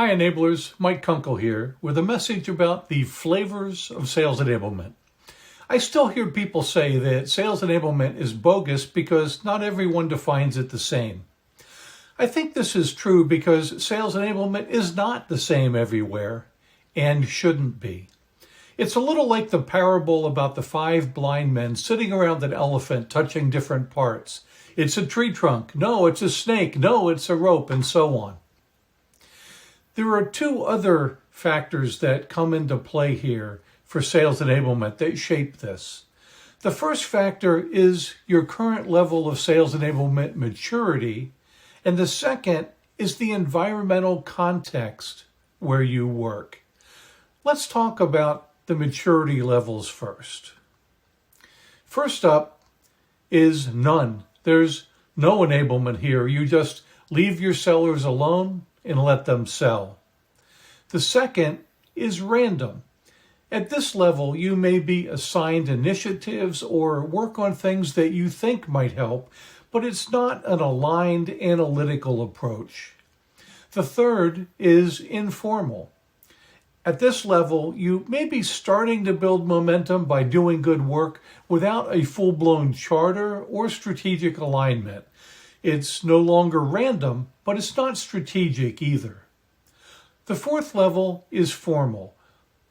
Hi Enablers, Mike Kunkel here with a message about the flavors of sales enablement. I still hear people say that sales enablement is bogus because not everyone defines it the same. I think this is true because sales enablement is not the same everywhere and shouldn't be. It's a little like the parable about the 5 blind men sitting around an elephant touching different parts. It's a tree trunk. No, it's a snake. No, it's a rope, and so on. There are 2 other factors that come into play here for sales enablement that shape this. The first factor is your current level of sales enablement maturity, and the second is the environmental context where you work. Let's talk about the maturity levels first. First up is none. There's no enablement here. You just leave your sellers alone and let them sell. The second is random. At this level, you may be assigned initiatives or work on things that you think might help, but it's not an aligned analytical approach. The third is informal. At this level, you may be starting to build momentum by doing good work without a full-blown charter or strategic alignment. It's no longer random, but it's not strategic either. The fourth level is formal.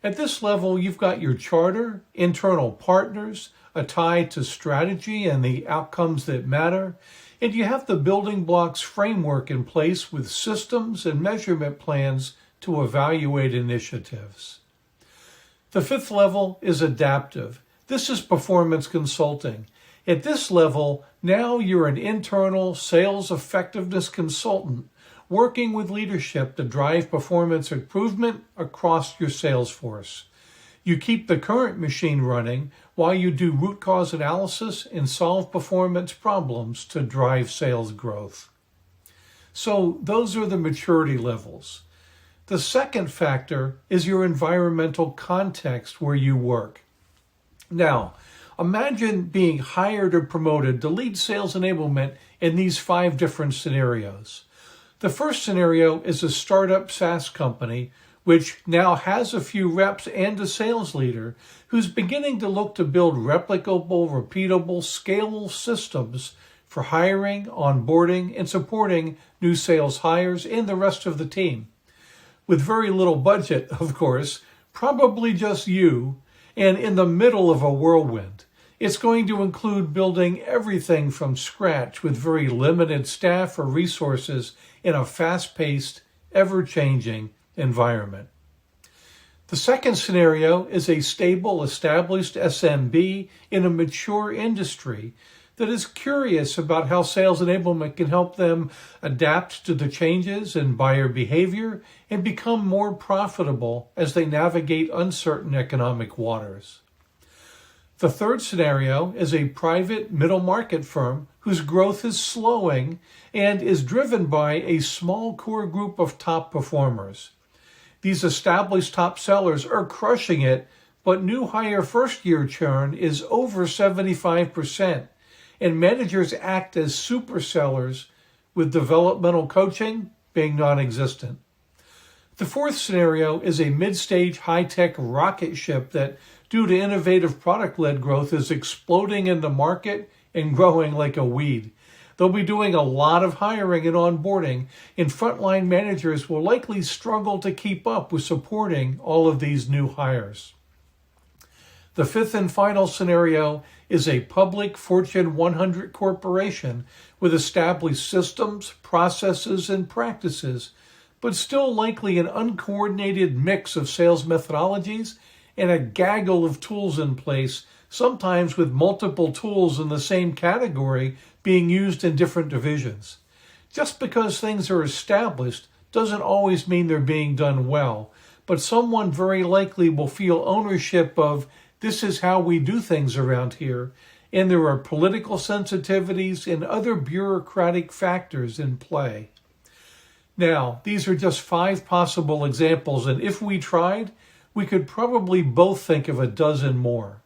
At this level, you've got your charter, internal partners, a tie to strategy and the outcomes that matter, and you have the building blocks framework in place with systems and measurement plans to evaluate initiatives. The fifth level is adaptive. This is performance consulting. At this level, now you're an internal sales effectiveness consultant working with leadership to drive performance improvement across your sales force. You keep the current machine running while you do root cause analysis and solve performance problems to drive sales growth. So those are the maturity levels. The second factor is your environmental context where you work. Now, imagine being hired or promoted to lead sales enablement in these 5 different scenarios. The first scenario is a startup SaaS company which now has a few reps and a sales leader who's beginning to look to build replicable, repeatable, scalable systems for hiring, onboarding, and supporting new sales hires and the rest of the team. With very little budget, of course, probably just you, and in the middle of a whirlwind. It's going to include building everything from scratch with very limited staff or resources in a fast-paced, ever-changing environment. The second scenario is a stable, established SMB in a mature industry that is curious about how sales enablement can help them adapt to the changes in buyer behavior and become more profitable as they navigate uncertain economic waters. The third scenario is a private middle market firm whose growth is slowing and is driven by a small core group of top performers. These established top sellers are crushing it, but new hire first-year churn is over 75%, and managers act as super sellers with developmental coaching being non-existent. The fourth scenario is a mid-stage high-tech rocket ship that, due to innovative product-led growth, is exploding in the market and growing like a weed. They'll be doing a lot of hiring and onboarding, and frontline managers will likely struggle to keep up with supporting all of these new hires. The fifth and final scenario is a public Fortune 100 corporation with established systems, processes, and practices, but still likely an uncoordinated mix of sales methodologies and a gaggle of tools in place, sometimes with multiple tools in the same category being used in different divisions. Just because things are established doesn't always mean they're being done well, but someone very likely will feel ownership of this is how we do things around here, and there are political sensitivities and other bureaucratic factors in play. Now, these are just 5 possible examples, and if we tried, we could probably both think of a dozen more.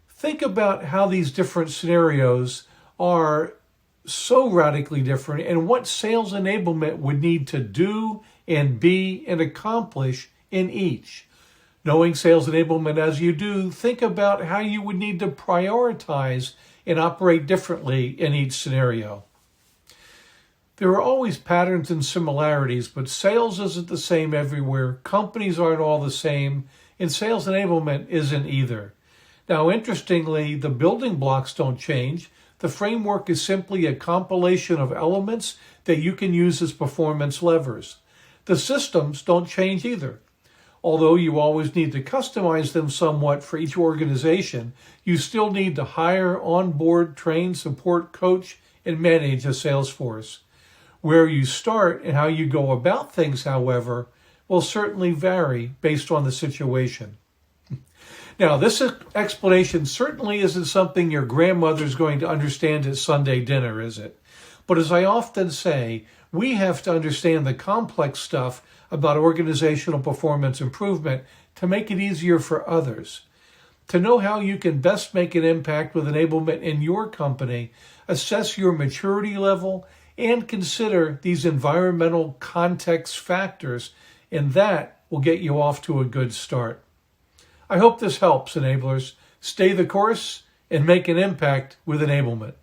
Think about how these different scenarios are so radically different and what sales enablement would need to do and be and accomplish in each. Knowing sales enablement as you do, think about how you would need to prioritize and operate differently in each scenario. There are always patterns and similarities, but sales isn't the same everywhere. Companies aren't all the same, and sales enablement isn't either. Now, interestingly, the building blocks don't change. The framework is simply a compilation of elements that you can use as performance levers. The systems don't change either. Although you always need to customize them somewhat for each organization, you still need to hire, onboard, train, support, coach, and manage a sales force. Where you start and how you go about things, however, will certainly vary based on the situation. Now, this explanation certainly isn't something your grandmother's going to understand at Sunday dinner, is it? But as I often say, we have to understand the complex stuff about organizational performance improvement to make it easier for others. To know how you can best make an impact with enablement in your company, assess your maturity level, and consider these environmental context factors, and that will get you off to a good start. I hope this helps, enablers. Stay the course and make an impact with enablement.